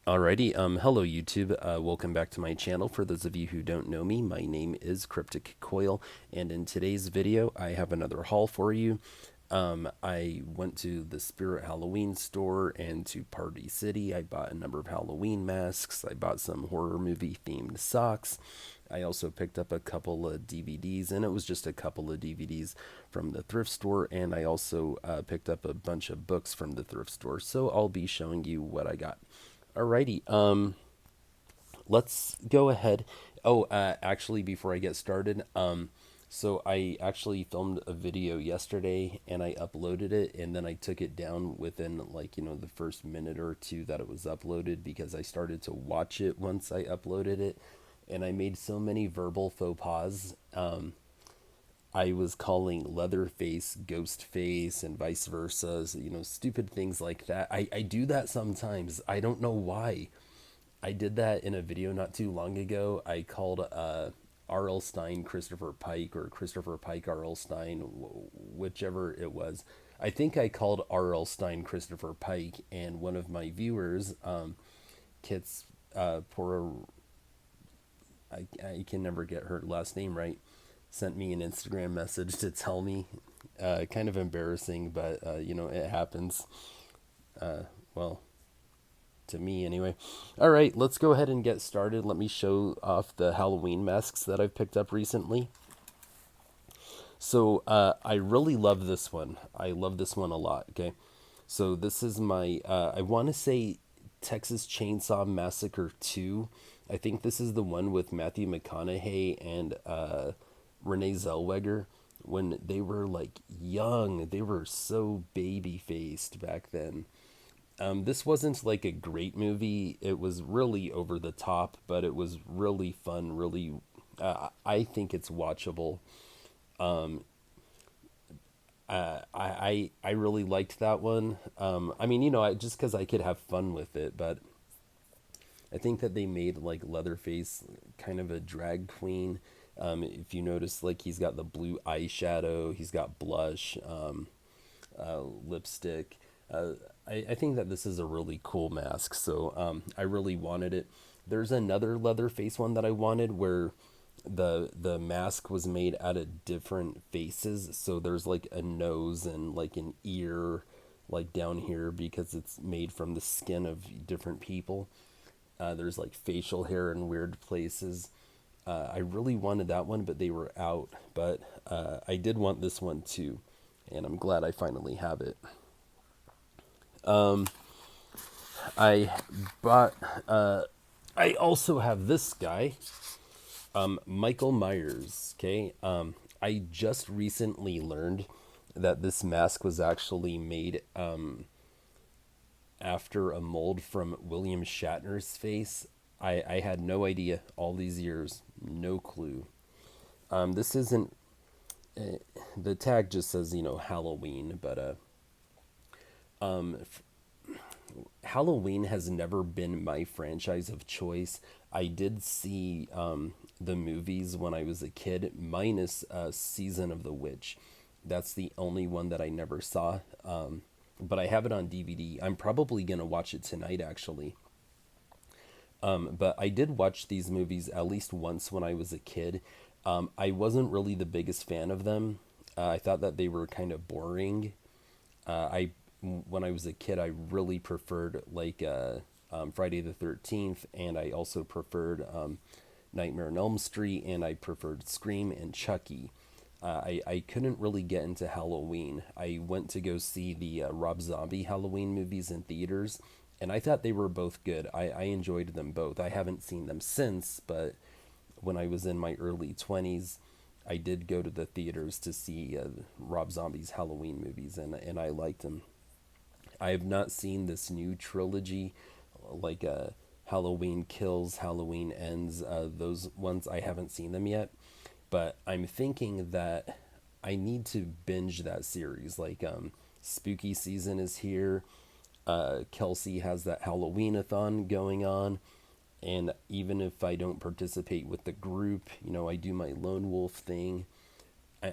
Alrighty, hello YouTube. Welcome back to my channel. For those of you who don't know me, my name is Cryptic Coil, and in today's video, I have another haul for you. I went to the Spirit Halloween store and to Party City. I bought a number of Halloween masks. I bought some horror movie themed socks. I also picked up a couple of DVDs, and it was just a couple of DVDs from the thrift store, and I also picked up a bunch of books from the thrift store. So I'll be showing you what I got. Alrighty, let's go ahead. Oh, actually, before I get started, so I actually filmed a video yesterday and I uploaded it, and then I took it down within the first minute or two that it was uploaded because I started to watch it once I uploaded it, and I made so many verbal faux pas. I was calling Leatherface Ghostface and vice versa, so, stupid things like that. I do that sometimes. I don't know why. I did that in a video not too long ago. I called R.L. Stein Christopher Pike, or Christopher Pike R.L. Stein, whichever it was. I think I called R.L. Stein Christopher Pike, and one of my viewers, Kit's poor, I can never get her last name right, sent me an Instagram message to tell me. Kind of embarrassing, but it happens. Well, to me anyway. All right, let's go ahead and get started. Let me show off the Halloween masks that I've picked up recently. So I really love this one. I love this one a lot. Okay, so this is my I want to say Texas Chainsaw Massacre 2. I think this is the one with Matthew McConaughey and Renee Zellweger when they were like young. They were so baby faced back then. This wasn't like a great movie. It was really over the top, but it was really fun. Really, I think it's watchable. I really liked that one. I mean, just because I could have fun with it, but I think that they made like Leatherface kind of a drag queen. If you notice, like he's got the blue eyeshadow, he's got blush, lipstick. I think that this is a really cool mask, so I really wanted it. There's another Leatherface one that I wanted where the mask was made out of different faces. So there's like a nose and like an ear, like down here because it's made from the skin of different people. There's like facial hair in weird places. I really wanted that one, but they were out. But I did want this one too, and I'm glad I finally have it. I bought. I also have this guy, Michael Myers. Okay. I just recently learned that this mask was actually made after a mold from William Shatner's face. I had no idea all these years, no clue. This isn't. The tag just says Halloween, but Halloween has never been my franchise of choice. I did see the movies when I was a kid, minus Season of the Witch. That's the only one that I never saw. But I have it on DVD. I'm probably going to watch it tonight, actually. But I did watch these movies at least once when I was a kid. I wasn't really the biggest fan of them. I thought that they were kind of boring. I When I was a kid, I really preferred like Friday the 13th, and I also preferred Nightmare on Elm Street, and I preferred Scream and Chucky. I couldn't really get into Halloween. I went to go see the Rob Zombie Halloween movies in theaters, and I thought they were both good. I enjoyed them both. I haven't seen them since, but when I was in my early 20s, I did go to the theaters to see Rob Zombie's Halloween movies, and I liked them. I have not seen this new trilogy, like Halloween Kills, Halloween Ends. Those ones I haven't seen them yet, but I'm thinking that I need to binge that series. Like Spooky season is here. Kelsey has that Halloween-a-thon going on. And even if I don't participate with the group, I do my lone wolf thing.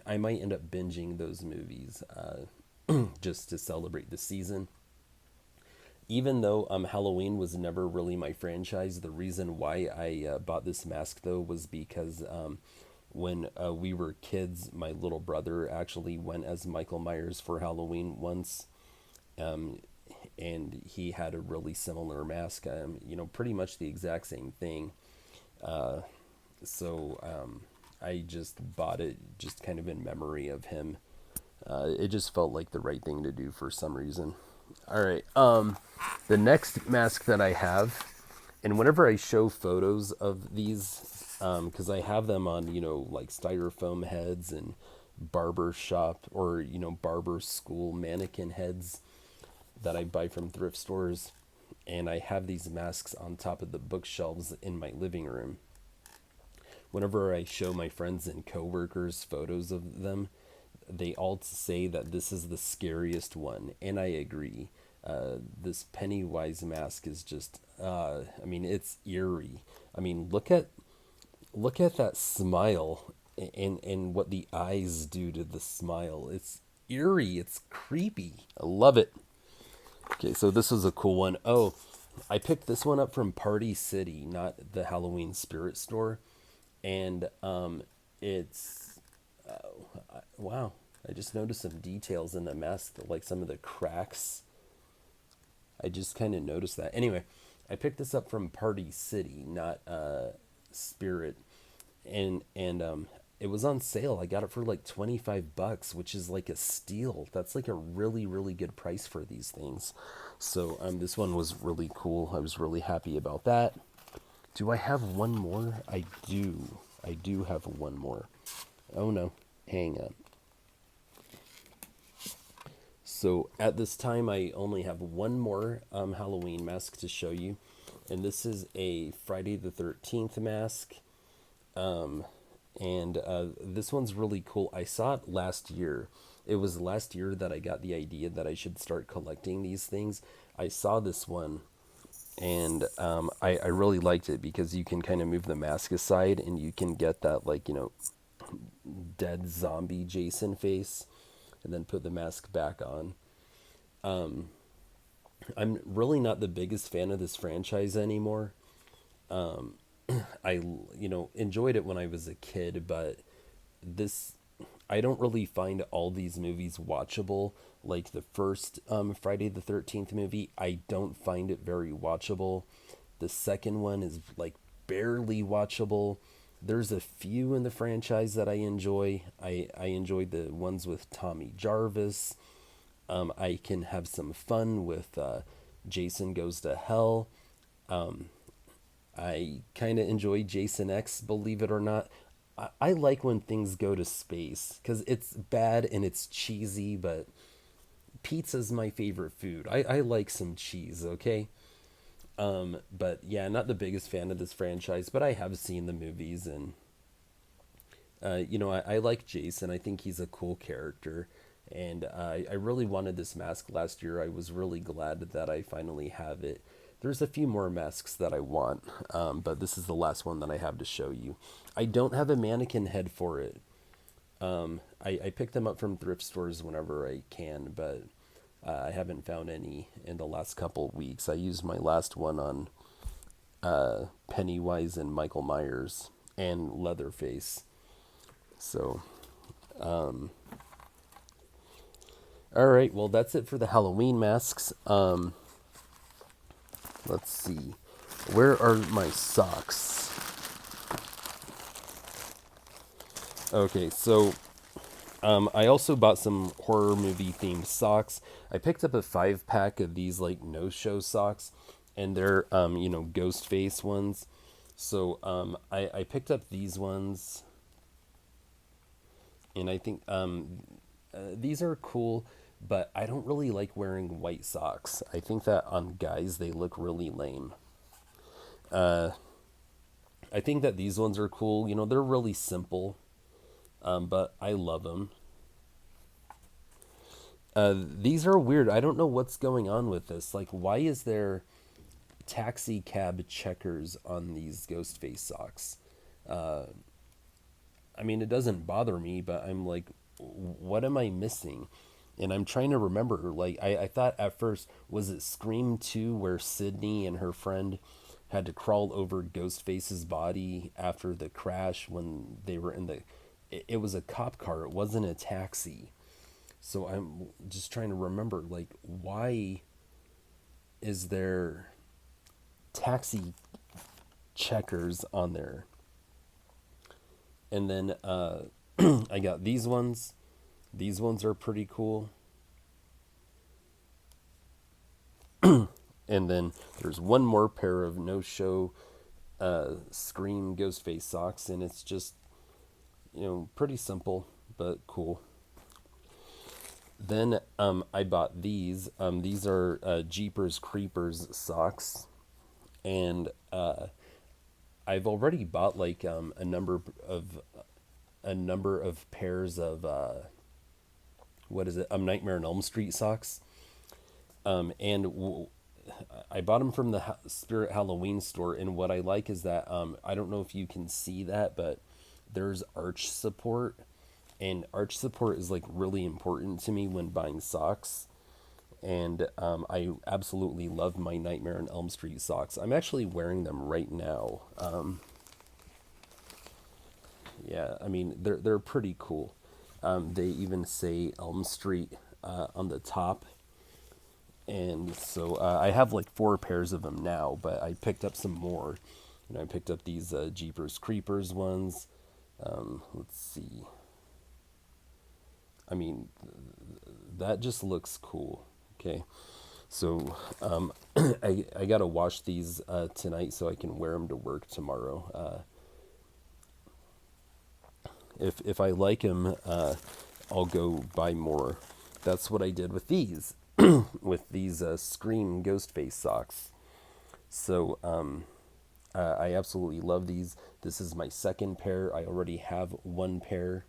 I might end up binging those movies just to celebrate the season. even though Halloween was never really my franchise, the reason why I bought this mask though was because when we were kids, my little brother actually went as Michael Myers for Halloween once, um, and he had a really similar mask. Pretty much the exact same thing. Uh, so I just bought it just kind of in memory of him. It just felt like the right thing to do for some reason. All right. The next mask that I have, and whenever I show photos of these, because I have them on, like styrofoam heads and barber shop or, barber school mannequin heads that I buy from thrift stores. And I have these masks on top of the bookshelves in my living room. Whenever I show my friends and coworkers photos of them, they all say that this is the scariest one, and I agree. This Pennywise mask is just, it's eerie. I mean, look at that smile, and what the eyes do to the smile. It's eerie. It's creepy. I love it. Okay, so this was a cool one. Oh, I picked this one up from Party City, not the Halloween Spirit Store, and it's wow. I just noticed some details in the mask, like some of the cracks. I just kind of noticed that. Anyway, I picked this up from Party City, not Spirit, and it was on sale. I got it for like $25, which is like a steal. That's like a really really good price for these things. So this one was really cool. I was really happy about that. Do I have one more? I do. I do have one more. Oh no, hang on. So at this time, I only have one more Halloween mask to show you, and this is a Friday the 13th mask. Um, and this one's really cool. I saw it last year. It was last year that I got the idea that I should start collecting these things. I saw this one, and I really liked it because you can kind of move the mask aside and you can get that, like, dead zombie Jason face, and then put the mask back on. Um, I'm really not the biggest fan of this franchise anymore. Um, I, enjoyed it when I was a kid, but this, I don't really find all these movies watchable. Like the first Friday the 13th movie, I don't find it very watchable. The second one is like barely watchable. There's a few in the franchise that I enjoy. I enjoyed the ones with Tommy Jarvis. I can have some fun with Jason Goes to Hell. Um, I kind of enjoy Jason X, believe it or not. I like when things go to space because it's bad and it's cheesy, but pizza's my favorite food. I like some cheese, okay? But yeah, not the biggest fan of this franchise, but I have seen the movies, and I like Jason. I think he's a cool character, and I really wanted this mask last year. I was really glad that I finally have it. There's a few more masks that I want, but this is the last one that I have to show you. I don't have a mannequin head for it. I pick them up from thrift stores whenever I can, but I haven't found any in the last couple of weeks. I used my last one on Pennywise and Michael Myers and Leatherface. So, um, all right. Well, that's it for the Halloween masks. Let's see. Where are my socks? Okay, so I also bought some horror movie themed socks. I picked up a 5 pack of these like no show socks, and they're ghost face ones. So I picked up these ones, and I think these are cool, but I don't really like wearing white socks. I think that on guys they look really lame. Uh, I think that these ones are cool. They're really simple, but I love them. These are weird. I don't know what's going on with this. Like, why is there taxi cab checkers on these ghost face socks? Uh, I mean, it doesn't bother me, but I'm like, what am I missing? And I'm trying to remember, like, I thought at first, was it Scream 2 where Sydney and her friend had to crawl over Ghostface's body after the crash when they were in the. It was a cop car, it wasn't a taxi. So I'm just trying to remember, like, why is there taxi checkers on there? And then I got these ones. These ones are pretty cool. And then there's one more pair of no show Scream Ghostface socks, and it's just, pretty simple but cool. Then I bought these. These are Jeepers Creepers socks, and I've already bought like a number of pairs of what is it? Nightmare on Elm Street socks. And I bought them from the Spirit Halloween store, and what I like is that I don't know if you can see that, but there's arch support, and arch support is like really important to me when buying socks. And I absolutely love my Nightmare on Elm Street socks. I'm actually wearing them right now. Yeah, I mean they're pretty cool. They even say Elm Street on the top, and so I have like four pairs of them now. But I picked up some more. I picked up these Jeepers Creepers ones. Let's see. I mean, that just looks cool. Okay, so I gotta wash these tonight so I can wear them to work tomorrow. If I like them, I'll go buy more. That's what I did with these, with these Scream Ghostface socks. So I absolutely love these. This is my second pair. I already have one pair.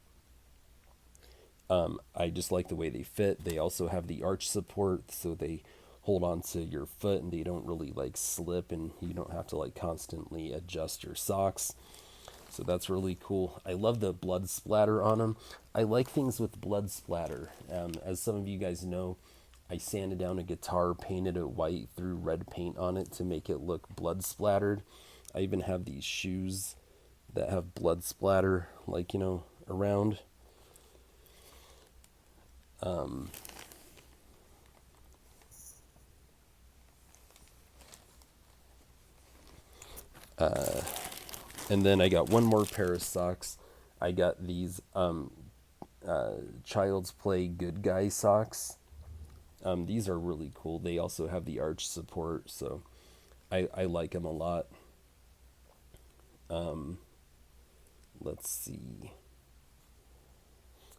I just like the way they fit. They also have the arch support, so they hold on to your foot and they don't really like slip, and you don't have to like constantly adjust your socks. So that's really cool. I love the blood splatter on them. I like things with blood splatter. As some of you guys know, I sanded down a guitar, painted it white, threw red paint on it to make it look blood splattered. I even have these shoes that have blood splatter, like, around. And then I got one more pair of socks. I got these Child's Play Good Guy socks. These are really cool. They also have the arch support, so I like them a lot. Let's see.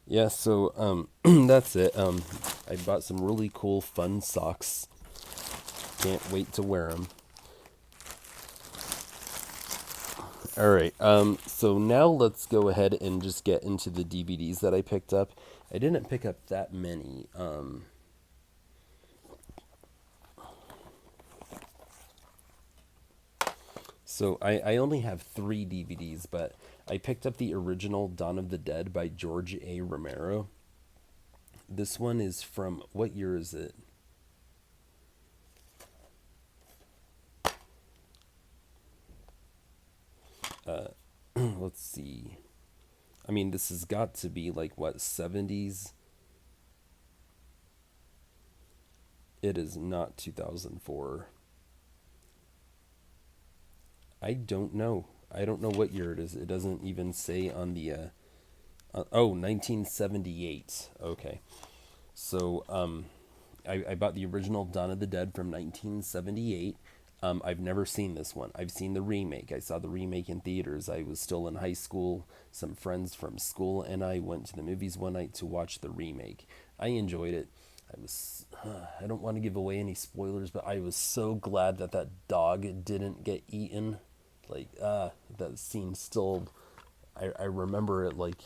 Yeah, so that's it. I bought some really cool, fun socks. Can't wait to wear them. All right. So now let's go ahead and just get into the DVDs that I picked up. I didn't pick up that many. So I only have 3 DVDs, but I picked up the original Dawn of the Dead by George A. Romero. This one is from, what year is it? Let's see. I mean, this has got to be like, what, 70s? It is not 2004. I don't know. I don't know what year it is. It doesn't even say on the 1978. Okay. So I bought the original Dawn of the Dead from 1978. I've never seen this one. I've seen the remake. I saw the remake in theaters. I was still in high school. Some friends from school and I went to the movies one night to watch the remake. I enjoyed it. I don't want to give away any spoilers, but I was so glad that that dog didn't get eaten. Like, that scene still, I remember it like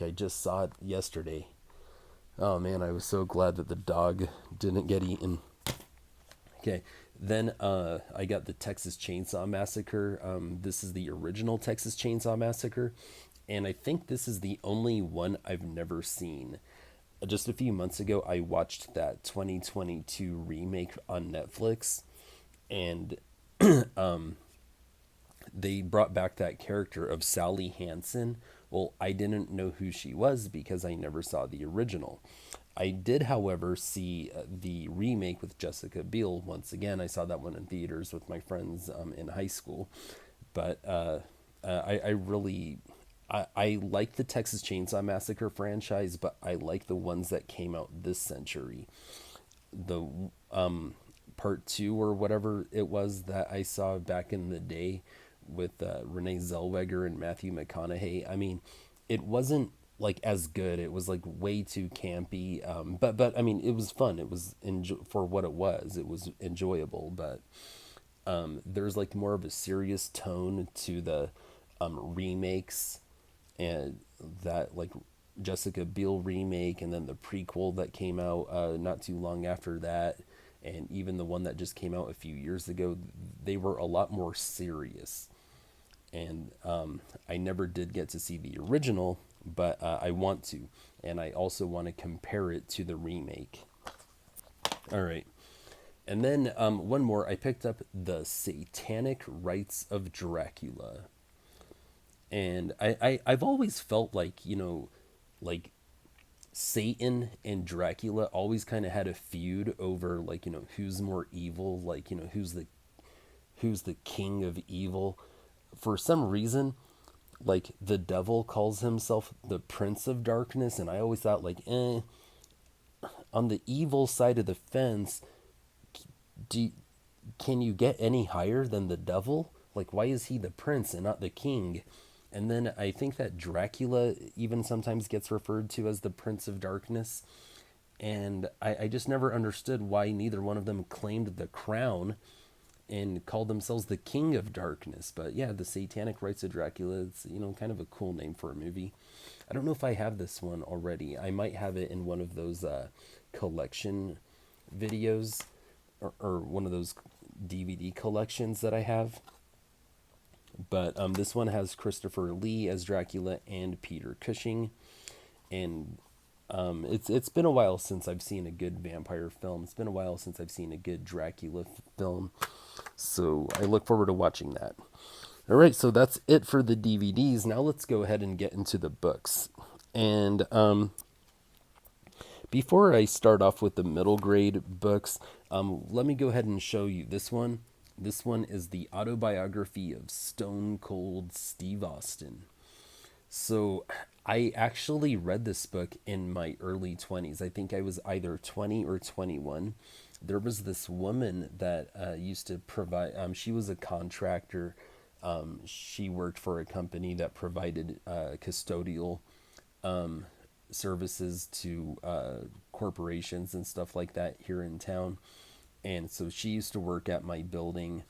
I just saw it yesterday. Oh man, I was so glad that the dog didn't get eaten. Okay, then I got the Texas Chainsaw Massacre. This is the original Texas Chainsaw Massacre, and I think this is the only one I've never seen. just a few months ago, I watched that 2022 remake on Netflix, and they brought back that character of Sally Hansen. Well, I didn't know who she was because I never saw the original. I did, however, see the remake with Jessica Biel. Once again, I saw that one in theaters with my friends in high school. But I really, I like the Texas Chainsaw Massacre franchise, but I like the ones that came out this century. The part two or whatever it was that I saw back in the day with Renee Zellweger and Matthew McConaughey. I mean, it wasn't like as good. It was like way too campy. But I mean, it was fun. It was for what it was. It was enjoyable. But there's like more of a serious tone to the remakes, and that like Jessica Biel remake, and then the prequel that came out not too long after that, and even the one that just came out a few years ago. They were a lot more serious, and I never did get to see the original, but I want to, and I also want to compare it to the remake. All right. And then one more, I picked up The Satanic Rites of Dracula. And I've always felt like, like Satan and Dracula always kind of had a feud over like, who's more evil, like, who's the king of evil. For some reason, like the devil calls himself the Prince of Darkness, and I always thought like, on the evil side of the fence, do can you get any higher than the devil? Like, why is he the prince and not the king? And then I think that Dracula even sometimes gets referred to as the Prince of Darkness. And I just never understood why neither one of them claimed the crown and called themselves the King of Darkness. But yeah, the Satanic Rites of Dracula, it's, kind of a cool name for a movie. I don't know if I have this one already. I might have it in one of those collection videos, or one of those DVD collections that I have. But this one has Christopher Lee as Dracula and Peter Cushing, and it's been a while since I've seen a good vampire film. It's been a while since I've seen a good Dracula film, so I look forward to watching that. All right, so that's it for the DVDs. Now let's go ahead and get into the books. And before I start off with the middle grade books, let me go ahead and show you this one. This one is the autobiography of Stone Cold Steve Austin. So I actually read this book in my early 20s. I think I was either 20 or 21. There was this woman that used to provide, she was a contractor. She worked for a company that provided custodial services to corporations and stuff like that here in town. And so she used to work at my building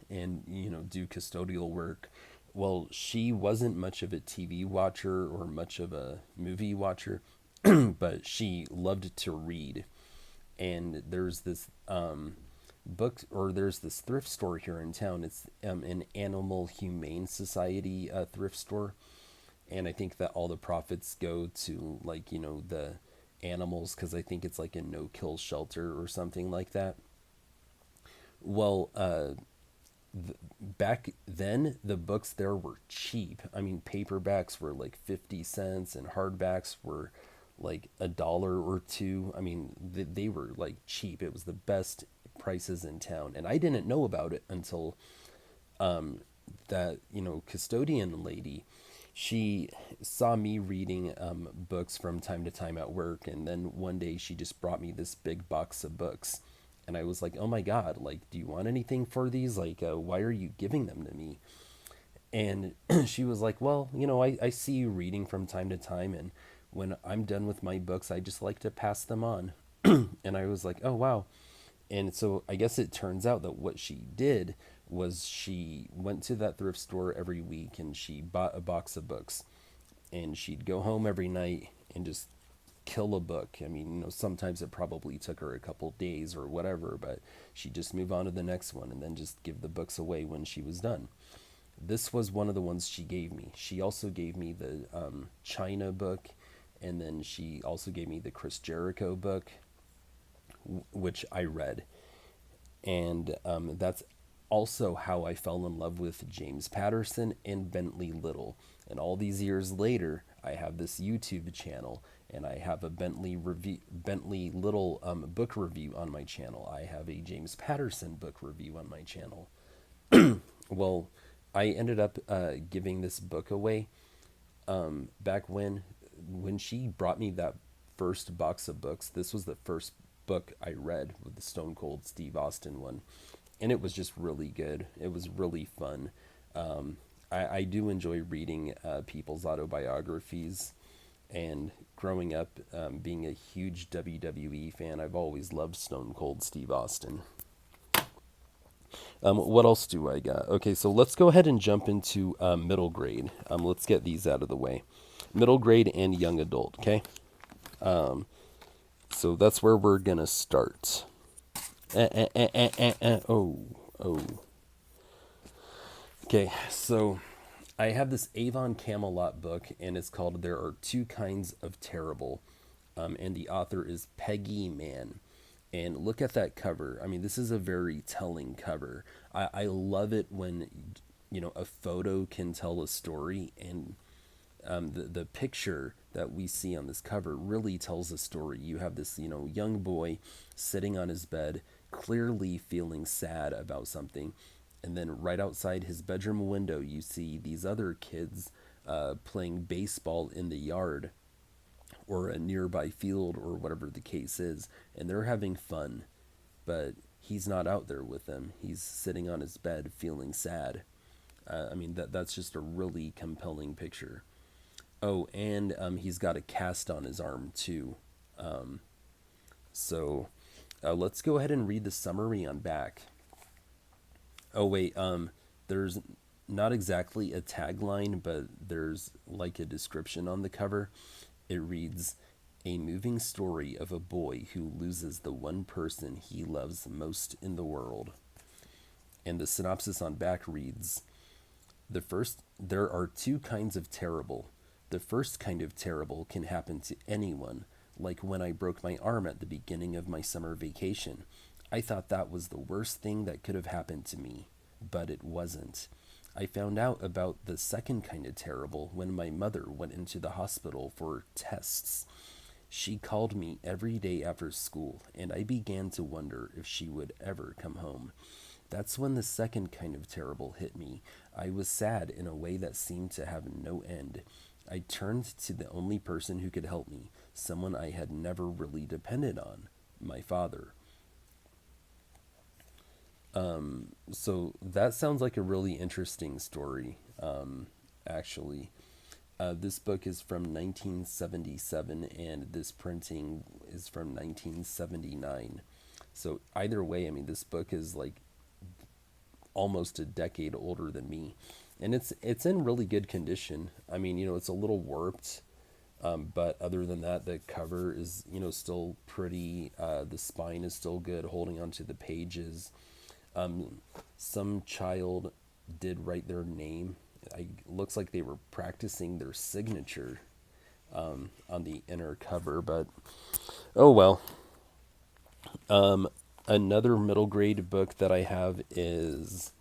and, do custodial work. Well, she wasn't much of a TV watcher or much of a movie watcher, but she loved to read. And there's this book, or there's this thrift store here in town. It's an Animal Humane Society thrift store, and I think that all the profits go to like the animals, because I think it's like a no kill shelter or something like that. Well, back then the books there were cheap. I mean, paperbacks were like 50 cents and hardbacks were like $1 or $2. I mean, they were like cheap. It was the best prices in town, and I didn't know about it until that custodian lady, she saw me reading books from time to time at work, and then one day she just brought me this big box of books, and I was like, oh my god, like, do you want anything for these? Like, why are you giving them to me? And she was like, well, I see you reading from time to time, and when I'm done with my books, I just like to pass them on. And I was like, oh wow. And so I guess it turns out that what she did was she went to that thrift store every week and she bought a box of books. And she'd go home every night and just kill a book. I mean, sometimes it probably took her a couple days or whatever, but she'd just move on to the next one and then just give the books away when she was done. This was one of the ones she gave me. She also gave me the China book And then she also gave me the Chris Jericho book, which I read. And that's also how I fell in love with James Patterson and Bentley Little. And all these years later, I have this YouTube channel, and I have a Bentley Little book review on my channel. I have a James Patterson book review on my channel. Well, I ended up giving this book away back when she brought me that first box of books. This was the first book I read, with the Stone Cold Steve Austin one, and it was just really good. It was really fun. I do enjoy reading people's autobiographies, and growing up, being a huge WWE fan, I've always loved Stone Cold Steve Austin. What else do I got? Okay, so let's go ahead and jump into middle grade. Let's get these out of the way. Middle grade and young adult, okay? So that's where we're going to start. Oh. Okay, so I have this Avon Camelot book, and it's called There Are Two Kinds of Terrible. And the author is Peggy Mann. And look at that cover. I mean, this is a very telling cover. I love it when, a photo can tell a story, and the picture that we see on this cover really tells a story. You have this, young boy sitting on his bed, clearly feeling sad about something. And then right outside his bedroom window, you see these other kids playing baseball in the yard, or a nearby field, or whatever the case is. And they're having fun, but he's not out there with them. He's sitting on his bed feeling sad. I mean, that's just a really compelling picture. Oh, and he's got a cast on his arm too. So let's go ahead and read the summary on back. Oh wait, there's not exactly a tagline, but there's like a description on the cover. It reads, "A moving story of a boy who loses the one person he loves most in the world." And the synopsis on back reads, there are two kinds of terrible. The first kind of terrible can happen to anyone, like when I broke my arm at the beginning of my summer vacation. I thought that was the worst thing that could have happened to me, but it wasn't. I found out about the second kind of terrible when my mother went into the hospital for tests. She called me every day after school, and I began to wonder if she would ever come home. That's when the second kind of terrible hit me. I was sad in a way that seemed to have no end. I turned to the only person who could help me, someone I had never really depended on, my father. So that sounds like a really interesting story, actually. This book is from 1977, and this printing is from 1979. So either way, I mean, this book is like almost a decade older than me, and it's in really good condition. I mean, it's a little warped, but other than that, the cover is still pretty. The spine is still good, holding onto the pages. Some child did write their name. Looks like they were practicing their signature on the inner cover, but oh well. Another middle grade book that I have is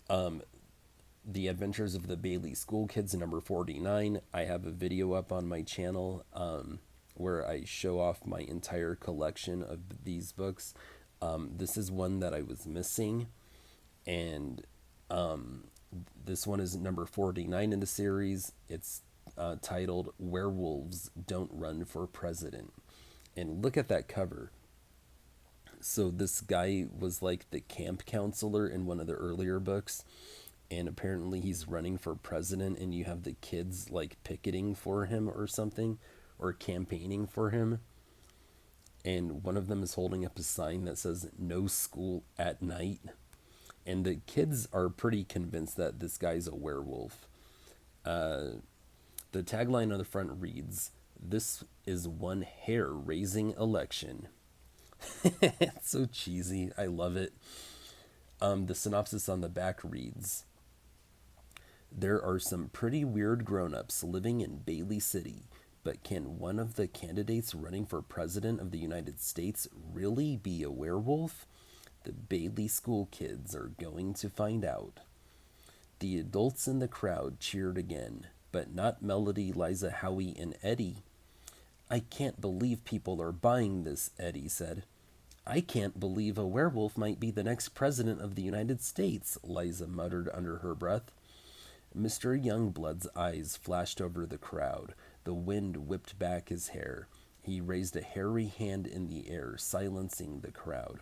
The Adventures of the Bailey School Kids, number 49. I have a video up on my channel where I show off my entire collection of these books. This is one that I was missing, and this one is number 49 in the series. It's titled Werewolves Don't Run for President. And look at that cover. So this guy was like the camp counselor in one of the earlier books, and apparently he's running for president, and you have the kids like picketing for him or something, or campaigning for him. And one of them is holding up a sign that says "No school at night." And the kids are pretty convinced that this guy's a werewolf. The tagline on the front reads, "This is one hair-raising election." It's so cheesy. I love it. The synopsis on the back reads, "There are some pretty weird grown-ups living in Bailey City. But can one of the candidates running for president of the United States really be a werewolf? The Bailey School kids are going to find out. The adults in the crowd cheered again, but not Melody, Liza, Howie, and Eddie. I can't believe people are buying this, Eddie said. I can't believe a werewolf might be the next president of the United States, Liza muttered under her breath. Mr. Youngblood's eyes flashed over the crowd. The wind whipped back his hair. He raised a hairy hand in the air, silencing the crowd.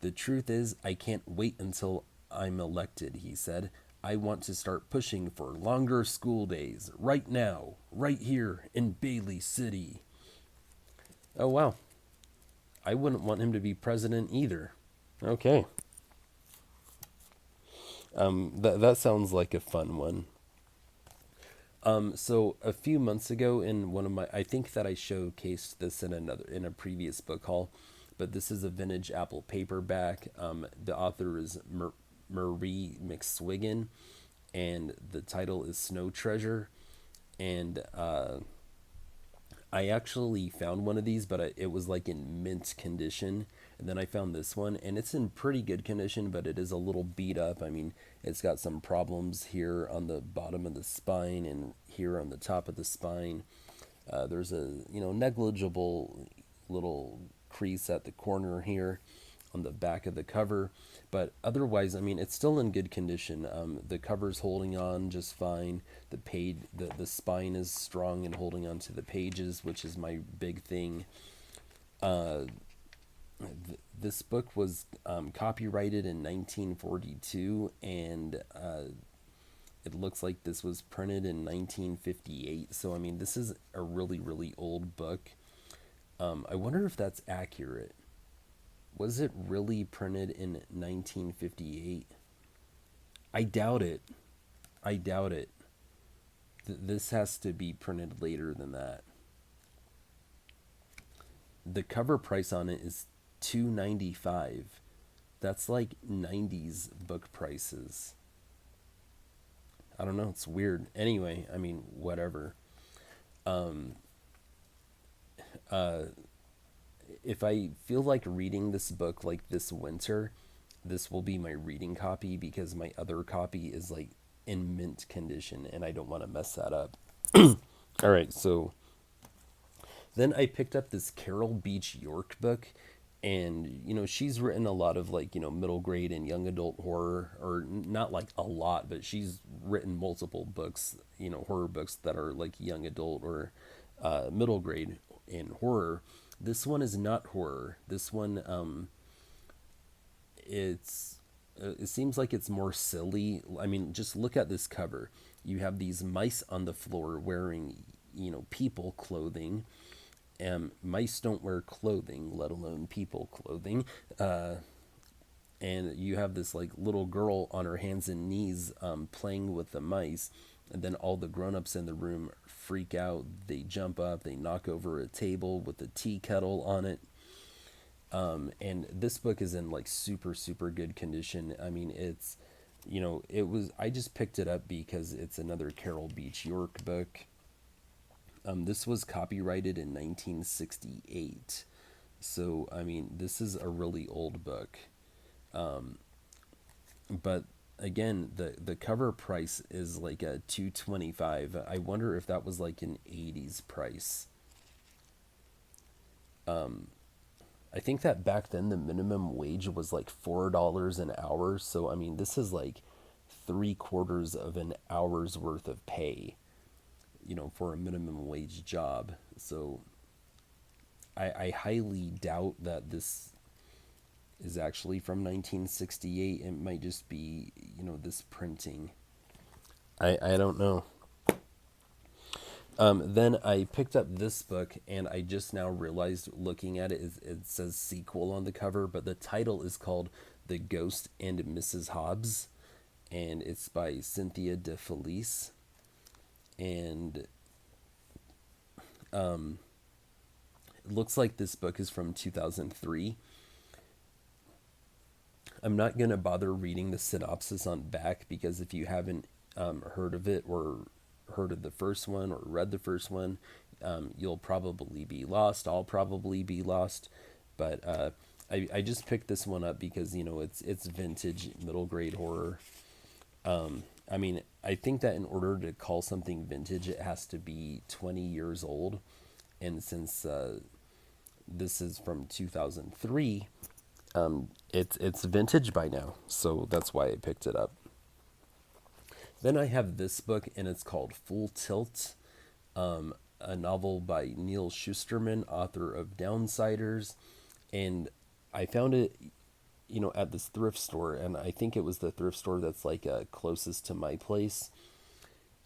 The truth is, I can't wait until I'm elected, he said. I want to start pushing for longer school days, right now, right here in Bailey City. Oh, wow. I wouldn't want him to be president either. Okay. That sounds like a fun one. So a few months ago in one of my, I think that I showcased this in a previous book haul, but this is a vintage Apple paperback. The author is Marie McSwiggan, and the title is Snow Treasure. And I actually found one of these, but it was like in mint condition. And then I found this one, and it's in pretty good condition, but it is a little beat up. I mean, it's got some problems here on the bottom of the spine and here on the top of the spine. There's a negligible little crease at the corner here on the back of the cover, but otherwise, I mean, it's still in good condition. The cover's holding on just fine. The spine is strong and holding on to the pages, which is my big thing. This book was copyrighted in 1942, and it looks like this was printed in 1958. So, I mean, this is a really, really old book. I wonder if that's accurate. Was it really printed in 1958? I doubt it. I doubt it. This has to be printed later than that. The cover price on it is $2.95. That's like 90s book prices. I don't know, it's weird. Anyway, I mean, whatever. If I feel like reading this book like this winter, this will be my reading copy because my other copy is like in mint condition and I don't want to mess that up. All right, so then I picked up this Carol Beach York book, and she's written a lot of like middle grade and young adult horror, or not like a lot, but she's written multiple books, horror books that are like young adult or middle grade in horror. This one is not horror. This one it seems like it's more silly. I mean, just look at this cover. You have these mice on the floor wearing people clothing. Mice don't wear clothing, let alone people clothing. And you have this like little girl on her hands and knees playing with the mice. And then all the grown-ups in the room freak out. They jump up, they knock over a table with a tea kettle on it. And this book is in like super, super good condition. I mean, it's, I just picked it up because it's another Carol Beach York book. This was copyrighted in 1968. So, I mean, this is a really old book. But again, the cover price is like a $2.25. I wonder if that was like an 80s price. I think that back then the minimum wage was like $4 an hour. So, I mean, this is like 3/4 of an hour's worth of pay, for a minimum wage job. So I highly doubt that this is actually from 1968. It might just be, this printing. I don't know. Then I picked up this book, and I just now realized, looking at it, it says sequel on the cover, but the title is called The Ghost and Mrs. Hobbs, and it's by Cynthia DeFelice. And it looks like this book is from 2003. I'm not going to bother reading the synopsis on back because if you haven't heard of it or heard of the first one or read the first one, you'll probably be lost. I'll probably be lost. But I just picked this one up because it's vintage middle grade horror. I mean, I think that in order to call something vintage, it has to be 20 years old. And since this is from 2003, it's vintage by now. So that's why I picked it up. Then I have this book, and it's called Full Tilt, a novel by Neil Shusterman, author of Downsiders. And I found it, at this thrift store, and I think it was the thrift store that's like closest to my place.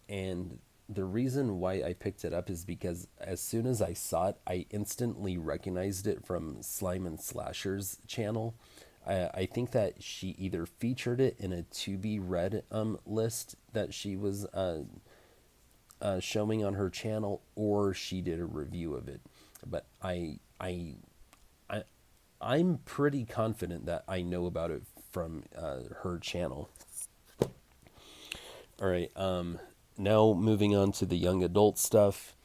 And the reason why I picked it up is because as soon as I saw it, I instantly recognized it from Slime and Slasher's channel. I think that she either featured it in a to be read list that she was showing on her channel, or she did a review of it. But I I'm pretty confident that I know about it from her channel. All right. Now moving on to the young adult stuff.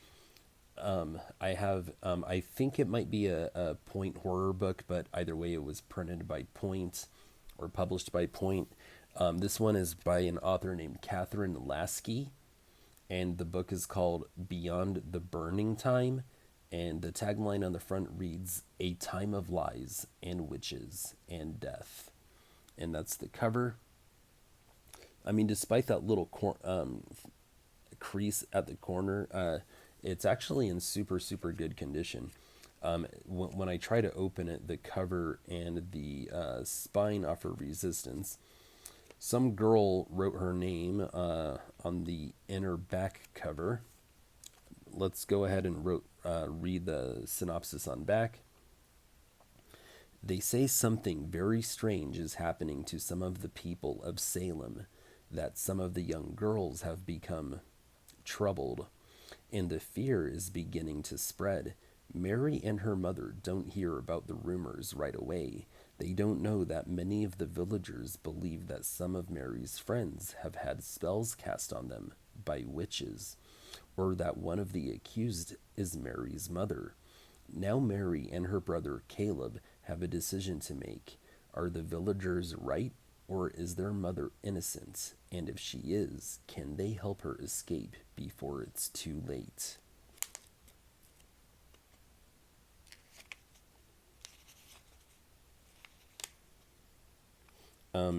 I have, I think it might be a Point horror book, but either way, it was printed by Point or published by Point. This one is by an author named Catherine Lasky, and the book is called Beyond the Burning Time. And the tagline on the front reads, "A time of lies and witches and death." And that's the cover. I mean, despite that little crease at the corner, it's actually in super, super good condition. When I try to open it, the cover and the spine offer resistance. Some girl wrote her name on the inner back cover. Let's go ahead and read the synopsis on back. They say something very strange is happening to some of the people of Salem, that some of the young girls have become troubled, and the fear is beginning to spread. Mary and her mother don't hear about the rumors right away. They don't know that many of the villagers believe that some of Mary's friends have had spells cast on them by witches, or that one of the accused is Mary's mother. Now Mary and her brother Caleb have a decision to make. Are the villagers right, or is their mother innocent? And if she is, can they help her escape before it's too late?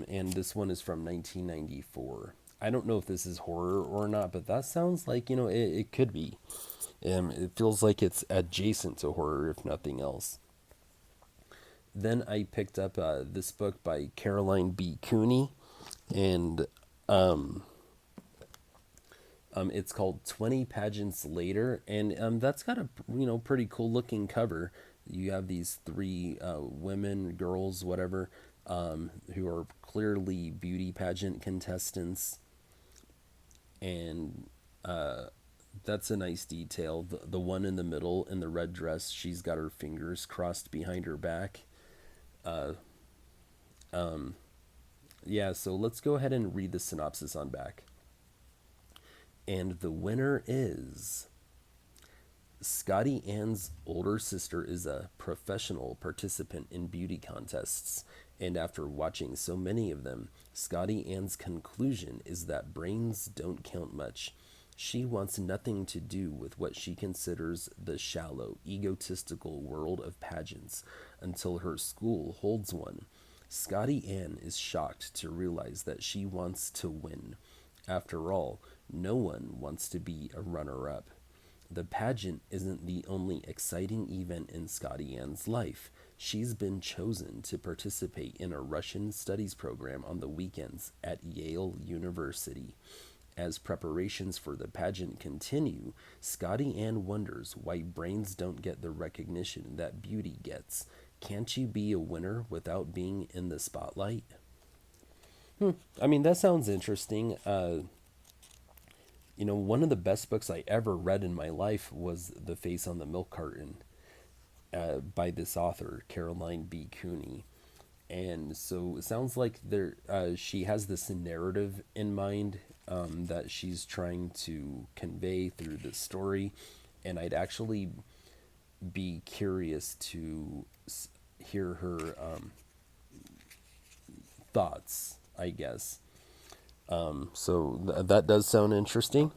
And this one is from 1994. I don't know if this is horror or not, but that sounds like, it could be. It feels like it's adjacent to horror, if nothing else. Then I picked up this book by Caroline B. Cooney, and it's called 20 Pageants Later, and that's got a pretty cool looking cover. You have these three women, girls, whatever, who are clearly beauty pageant contestants, and that's a nice detail. The one in the middle in the red dress, she's got her fingers crossed behind her back. Uh, yeah, so let's go ahead and read the synopsis on back. And the winner is Scotty Ann's older sister is a professional participant in beauty contests, and after watching so many of them, Scotty Ann's conclusion is that brains don't count much. She wants nothing to do with what she considers the shallow, egotistical world of pageants until her school holds one. Scotty Ann is shocked to realize that she wants to win. After all, no one wants to be a runner-up. The pageant isn't the only exciting event in Scotty Ann's life. She's been chosen to participate in a Russian studies program on the weekends at Yale University. As preparations for the pageant continue, Scotty Ann wonders why brains don't get the recognition that beauty gets. Can't you be a winner without being in the spotlight? I mean, that sounds interesting. One of the best books I ever read in my life was The Face on the Milk Carton by this author, Caroline B. Cooney. And so it sounds like she has this narrative in mind, that she's trying to convey through this story. And I'd actually be curious to hear her thoughts, I guess. So that does sound interesting.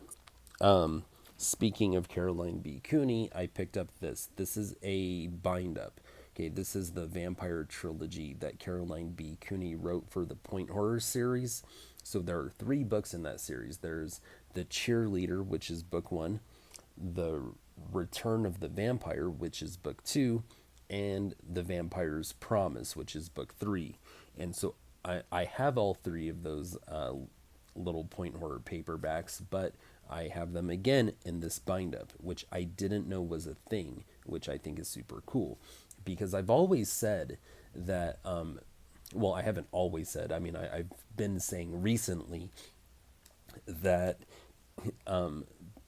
Speaking of Caroline B. Cooney, I picked up this. This is a bind up. Okay, this is the vampire trilogy that Caroline B. Cooney wrote for the Point Horror series. So there are three books in that series. There's The Cheerleader, which is book one, The Return of the Vampire, which is book two, and The Vampire's Promise, which is book three. And so I have all three of those little point horror paperbacks, but I have them again in this bind up, which I didn't know was a thing, which I think is super cool. Because I've always said that, well, I haven't always said, I mean, I've been saying recently that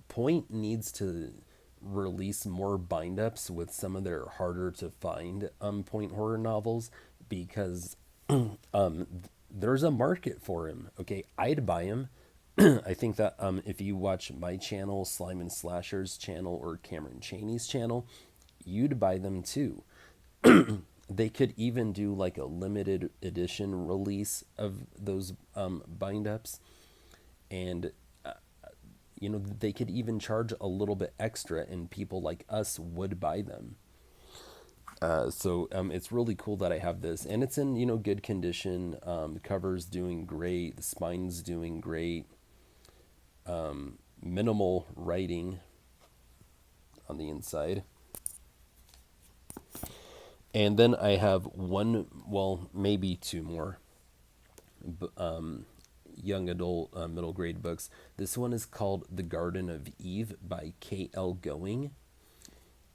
Point needs to release more bind ups with some of their harder to find point horror novels, because there's a market for him. Okay, I'd buy him. I think that if you watch my channel, Slime and Slashers channel, or Cameron Chaney's channel, you'd buy them too. They could even do like a limited edition release of those bind ups, and they could even charge a little bit extra, and people like us would buy them. So it's really cool that I have this, and it's in good condition. The cover's doing great, the spine's doing great. Minimal writing on the inside. And then I have one, well, maybe two more young adult middle grade books. This one is called The Garden of Eve by K.L. Going.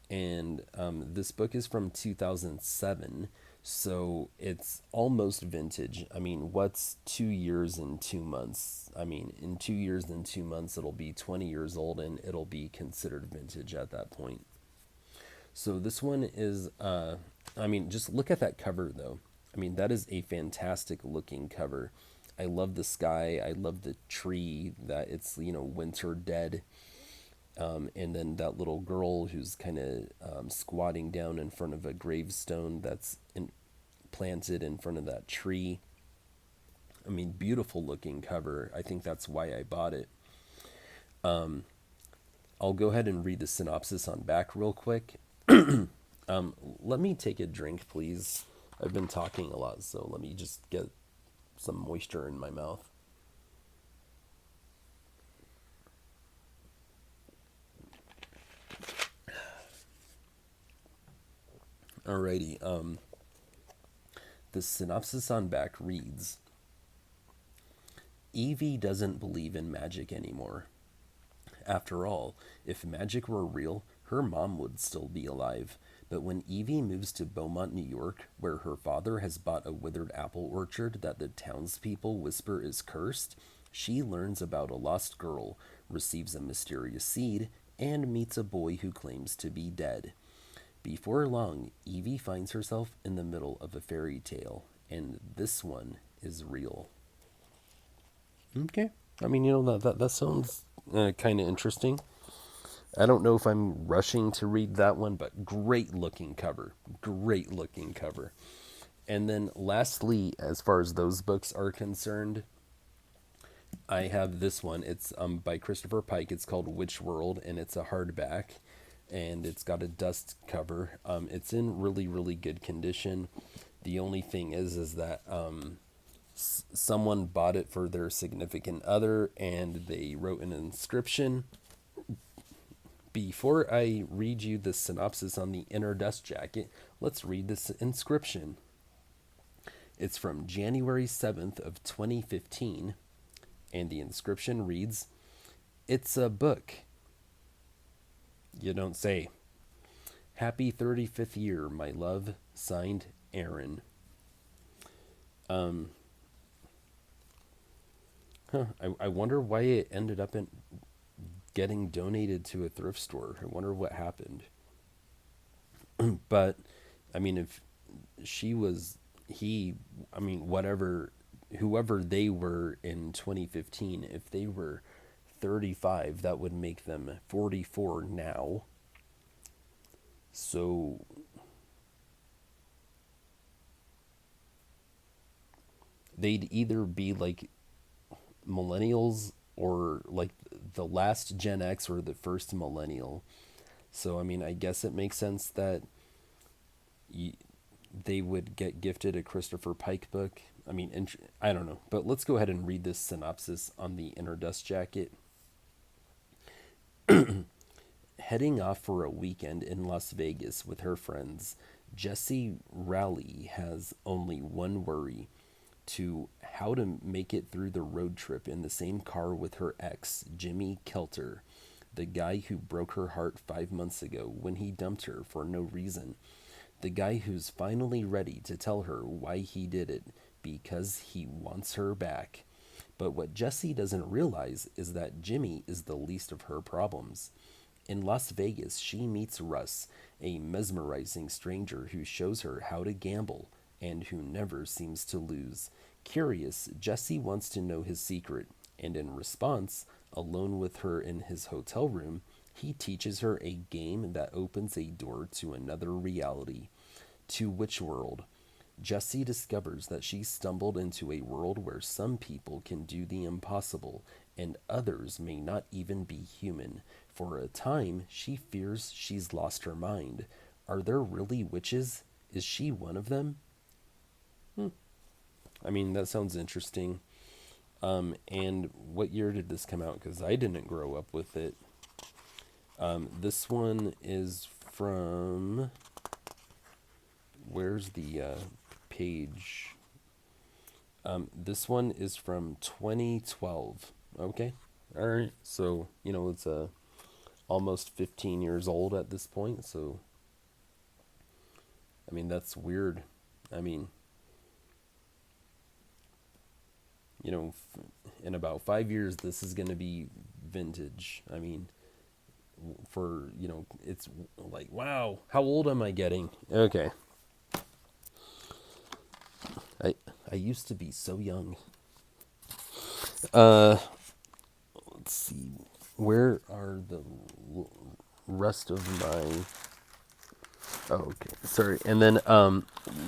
And this book is from 2007, so it's almost vintage. I mean, what's 2 years and 2 months? I mean, in 2 years and 2 months, it'll be 20 years old, and it'll be considered vintage at that point. So this one is, I mean, just look at that cover though. I mean, that is a fantastic looking cover. I love the sky. I love the tree that it's, winter dead. And then that little girl who's kind of squatting down in front of a gravestone that's planted in front of that tree. I mean, beautiful looking cover. I think that's why I bought it. I'll go ahead and read the synopsis on back real quick. Let me take a drink, please. I've been talking a lot, so let me just get some moisture in my mouth. Alrighty. The synopsis on back reads: Evie doesn't believe in magic anymore. After all, if magic were real, her mom would still be alive. But when Evie moves to Beaumont, New York, where her father has bought a withered apple orchard that the townspeople whisper is cursed, she learns about a lost girl, receives a mysterious seed, and meets a boy who claims to be dead. Before long, Evie finds herself in the middle of a fairy tale, and this one is real. Okay. I mean, that sounds kind of interesting. I don't know if I'm rushing to read that one, but great looking cover. Great looking cover. And then lastly, as far as those books are concerned, I have this one. It's by Christopher Pike. It's called Witch World, and it's a hardback, and it's got a dust cover. It's in really, really good condition. The only thing is that someone bought it for their significant other, and they wrote an inscription. Before I read you the synopsis on the inner dust jacket, let's read this inscription. It's from January 7th of 2015, and the inscription reads, "It's a book." You don't say. "Happy 35th year, my love. Signed, Aaron." I wonder why it ended up in getting donated to a thrift store. I wonder what happened. But, I mean, if she was he, I mean, whoever they were in 2015, if they were 35, that would make them 44 now. So they'd either be like millennials or like the last Gen X or the first millennial. So, I mean, I guess it makes sense that y- they would get gifted a Christopher Pike book. I mean, I don't know. But let's go ahead and read this synopsis on the inner dust jacket. Heading off for a weekend in Las Vegas with her friends, Jessie Raleigh has only one worry: to how to make it through the road trip in the same car with her ex, Jimmy Kelter, the guy who broke her heart 5 months ago when he dumped her for no reason. The guy who's finally ready to tell her why he did it, because he wants her back. But what Jessie doesn't realize is that Jimmy is the least of her problems. In Las Vegas, she meets Russ, a mesmerizing stranger who shows her how to gamble and who never seems to lose. Curious, Jessie wants to know his secret, and in response, alone with her in his hotel room, he teaches her a game that opens a door to another reality. To which world? Jessie discovers that she stumbled into a world where some people can do the impossible and others may not even be human. For a time, she fears she's lost her mind. Are there really witches? Is she one of them? I mean, that sounds interesting. And what year did this come out? Because I didn't grow up with it. This one is from. Where's the page? This one is from 2012. Okay. All right. So, it's almost 15 years old at this point. So, I mean, that's weird. I mean, in about 5 years, this is going to be vintage. I mean, it's like, wow, how old am I getting? Okay. I, I used to be so young. Uh, let's see. Where are the rest of my... Oh, okay. Sorry. And then,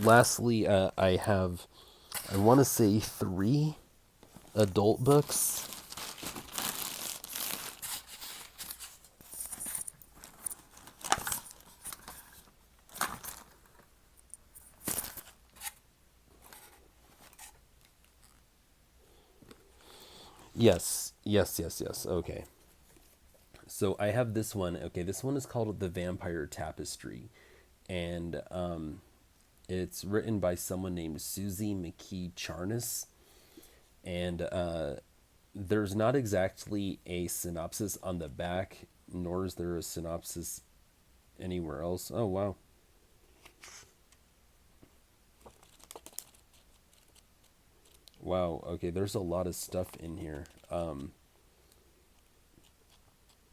lastly, I want to say 3 adult books. Yes, yes, yes, yes. Okay. So I have this one. Okay, this one is called The Vampire Tapestry. And it's written by someone named Susie McKee Charnas. And there's not exactly a synopsis on the back, nor is there a synopsis anywhere else. Oh, wow. Wow. Okay, there's a lot of stuff in here.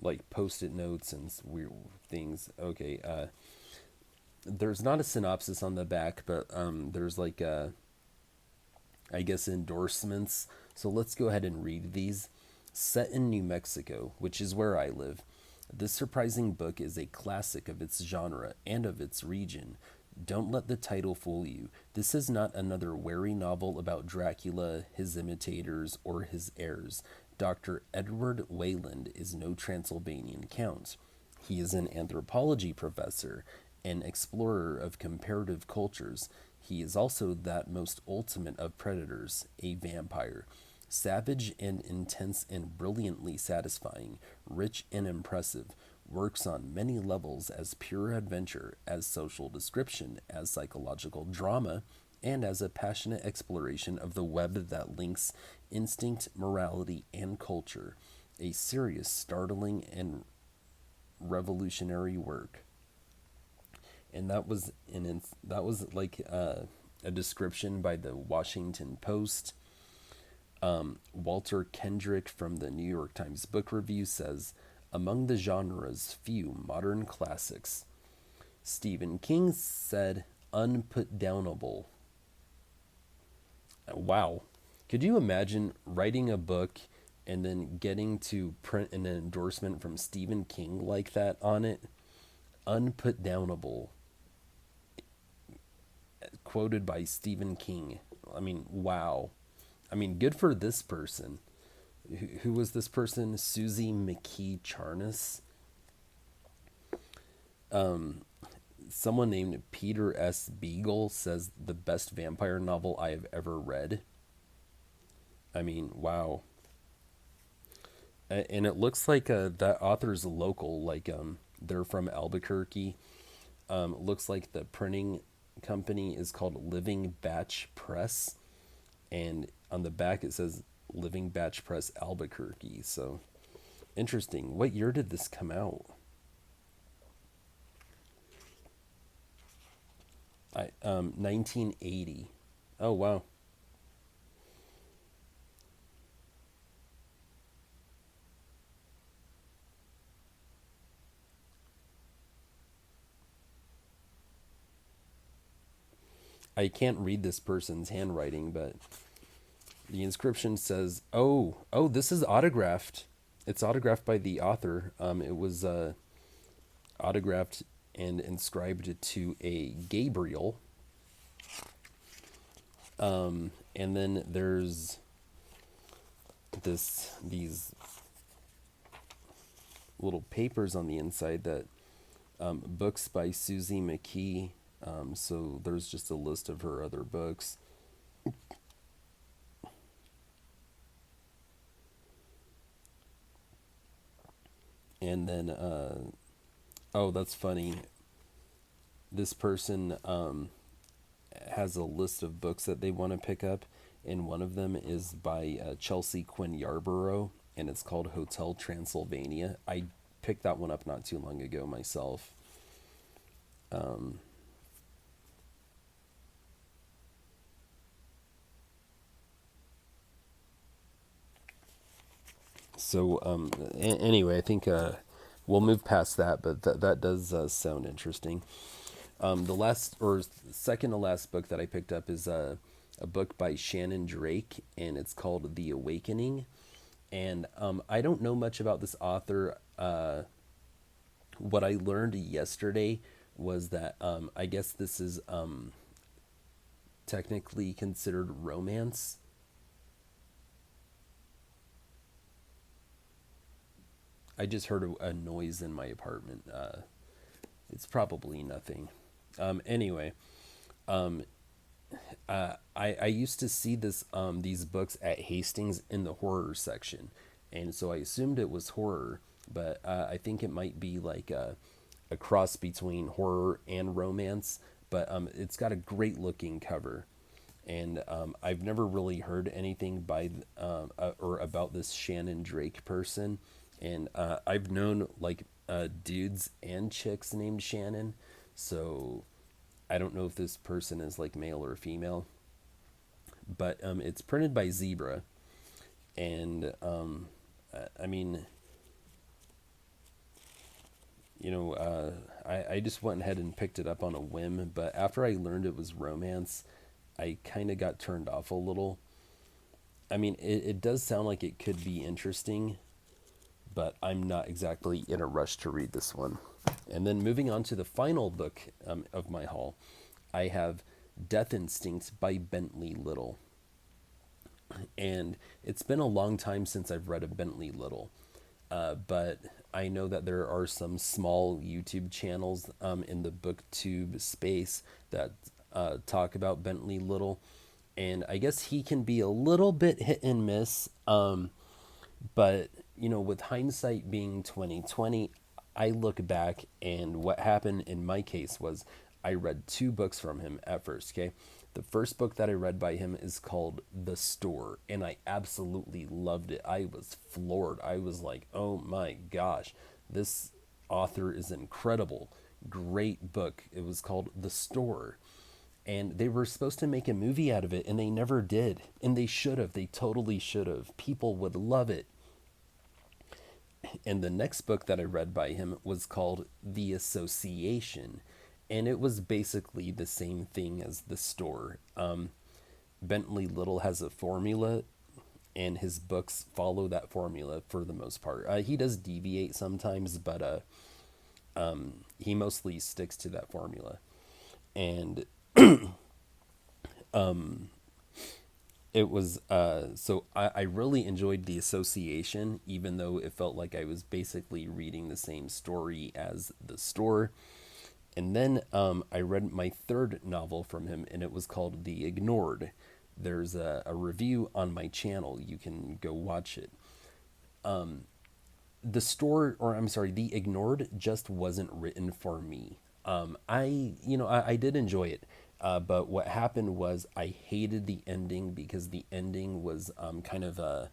Like post-it notes and weird things. Okay, there's not a synopsis on the back, but there's like I guess endorsements. So let's go ahead and read these. Set in New Mexico, which is where I live, this surprising book is a classic of its genre and of its region. Don't let the title fool you. This is not another wary novel about Dracula, his imitators, or his heirs. Dr. Edward Wayland is no Transylvanian count. He is an anthropology professor, an explorer of comparative cultures. He is also that most ultimate of predators, a vampire. Savage and intense and brilliantly satisfying, rich and impressive, works on many levels as pure adventure, as social description, as psychological drama, and as a passionate exploration of the web that links instinct, morality, and culture. A serious, startling, and revolutionary work. And that was like a description by the Washington Post. Walter Kendrick from the New York Times Book Review says, among the genre's few modern classics. Stephen King said, unputdownable. Wow. Could you imagine writing a book and then getting to print an endorsement from Stephen King like that on it? Unputdownable, quoted by Stephen King. I mean, wow. I mean, good for this person. Who was this person? Susie McKee Charnas. Someone named Peter S. Beagle says the best vampire novel I have ever read. I mean, wow. And it looks like that author's local. Like they're from Albuquerque. Looks like the printing company is called Living Batch Press, and on the back it says Living Batch Press Albuquerque. So interesting. What year did this come out? 1980. Oh wow. I can't read this person's handwriting, but the inscription says, "Oh, this is autographed. It's autographed by the author. It was autographed and inscribed to a Gabriel. And then there's these little papers on the inside that books by Susie McKee. So there's just a list of her other books. And then, oh, that's funny. This person has a list of books that they want to pick up, and one of them is by Chelsea Quinn Yarborough, and it's called Hotel Transylvania. I picked that one up not too long ago myself. Um, anyway, I think we'll move past that, but that does sound interesting. The last or second to last book that I picked up is a book by Shannon Drake, and it's called The Awakening. And I don't know much about this author. What I learned yesterday was that I guess this is technically considered romance. I just heard a noise in my apartment. It's probably nothing. Anyway, I used to see these books at Hastings in the horror section, and so I assumed it was horror, but I think it might be like a cross between horror and romance. But it's got a great looking cover, and I've never really heard anything by or about this Shannon Drake person, and I've known like dudes and chicks named Shannon, so I don't know if this person is like male or female, but it's printed by Zebra, and I mean, I just went ahead and picked it up on a whim, but after I learned it was romance, I kind of got turned off a little. I mean, it does sound like it could be interesting, but I'm not exactly in a rush to read this one. And then moving on to the final book of my haul, I have Death Instinct by Bentley Little. And it's been a long time since I've read a Bentley Little, but I know that there are some small YouTube channels in the booktube space that talk about Bentley Little. And I guess he can be a little bit hit and miss. But with hindsight being 2020, I look back and what happened in my case was I read two books from him at first. Okay, the first book that I read by him is called The Store, and I absolutely loved it. I was floored. I was like, oh my gosh, this author is incredible. Great book. It was called The Store, and they were supposed to make a movie out of it, and they never did, and they should have. They totally should have. People would love it. And the next book that I read by him was called The Association, and it was basically the same thing as The Store. Bentley Little has a formula, and his books follow that formula for the most part. He does deviate sometimes, but he mostly sticks to that formula. And it was so I really enjoyed The Association, even though it felt like I was basically reading the same story as The Store. And then I read my third novel from him, and it was called The Ignored. There's a review on my channel. You can go watch it. The Store, or I'm sorry, The Ignored just wasn't written for me. I did enjoy it. But what happened was I hated the ending because the ending was kind of a,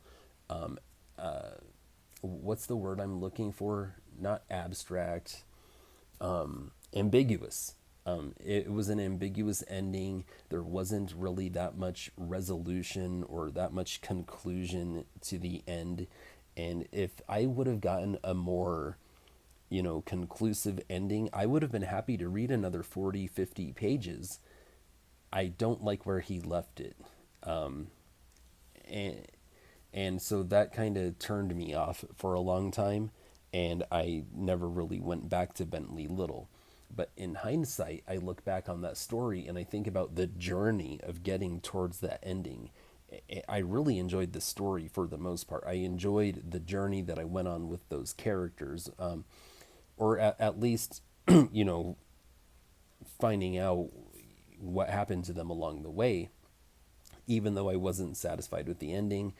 what's the word I'm looking for? Not abstract, ambiguous. It was an ambiguous ending. There wasn't really that much resolution or that much conclusion to the end. And if I would have gotten a more, conclusive ending, I would have been happy to read another 40, 50 pages. I don't like where he left it. And, and so that kind of turned me off for a long time. And I never really went back to Bentley Little. But in hindsight, I look back on that story and I think about the journey of getting towards that ending. I really enjoyed the story for the most part. I enjoyed the journey that I went on with those characters, or at least, you know, finding out what happened to them along the way, even though I wasn't satisfied with the ending.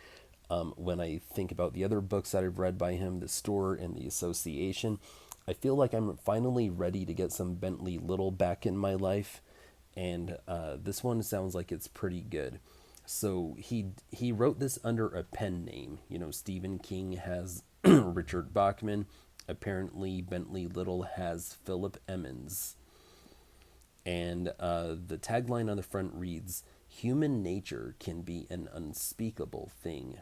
When I think about the other books that I've read by him, The Store and The Association, I feel like I'm finally ready to get some Bentley Little back in my life, and this one sounds like it's pretty good. So he wrote this under a pen name. Stephen King has Richard Bachman. Apparently, Bentley Little has Philip Emmons. And the tagline on the front reads, "Human nature can be an unspeakable thing."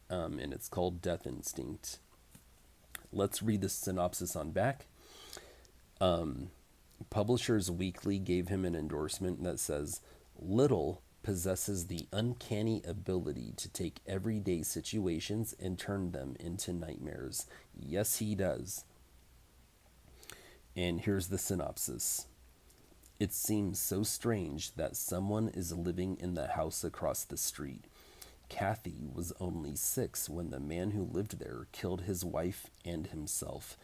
And it's called Death Instinct. Let's read the synopsis on back. Publishers Weekly gave him an endorsement that says, "Little possesses the uncanny ability to take everyday situations and turn them into nightmares." Yes, he does. And here's the synopsis. "It seems so strange that someone is living in the house across the street. Kathy was only 6 when the man who lived there killed his wife and himself.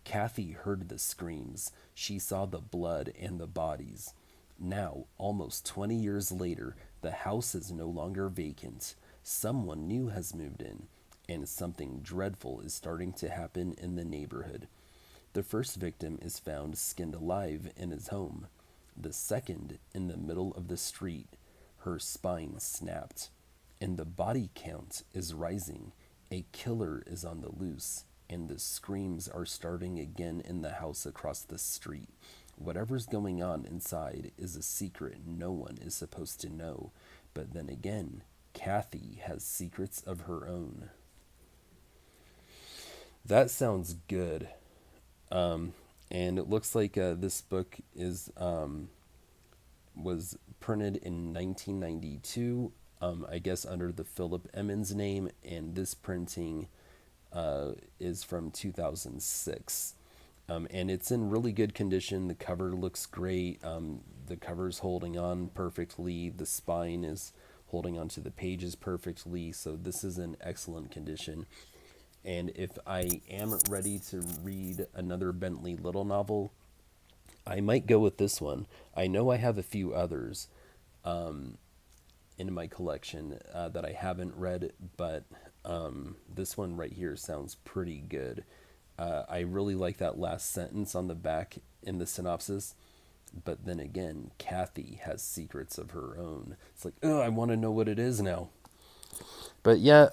Kathy heard the screams. She saw the blood and the bodies. Now, almost 20 years later, the house is no longer vacant. Someone new has moved in, and something dreadful is starting to happen in the neighborhood. The first victim is found skinned alive in his home. The second in the middle of the street. Her spine snapped. And the body count is rising. A killer is on the loose, and the screams are starting again in the house across the street. Whatever's going on inside is a secret no one is supposed to know. But then again, Kathy has secrets of her own." That sounds good. And it looks like this book was printed in 1992, I guess under the Philip Emmons name, and this printing is from 2006. And it's in really good condition. The cover looks great. The cover's holding on perfectly. The spine is holding onto the pages perfectly. So this is in excellent condition. And if I am ready to read another Bentley Little novel, I might go with this one. I know I have a few others in my collection that I haven't read, but this one right here sounds pretty good. I really like that last sentence on the back in the synopsis. But then again, Kathy has secrets of her own. It's like, oh, I want to know what it is now. But yeah,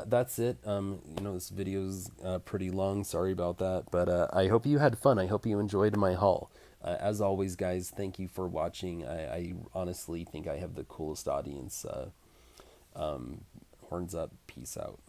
that's it. This video's pretty long. Sorry about that. But I hope you had fun. I hope you enjoyed my haul. As always, guys, thank you for watching. I honestly think I have the coolest audience. Horns up. Peace out.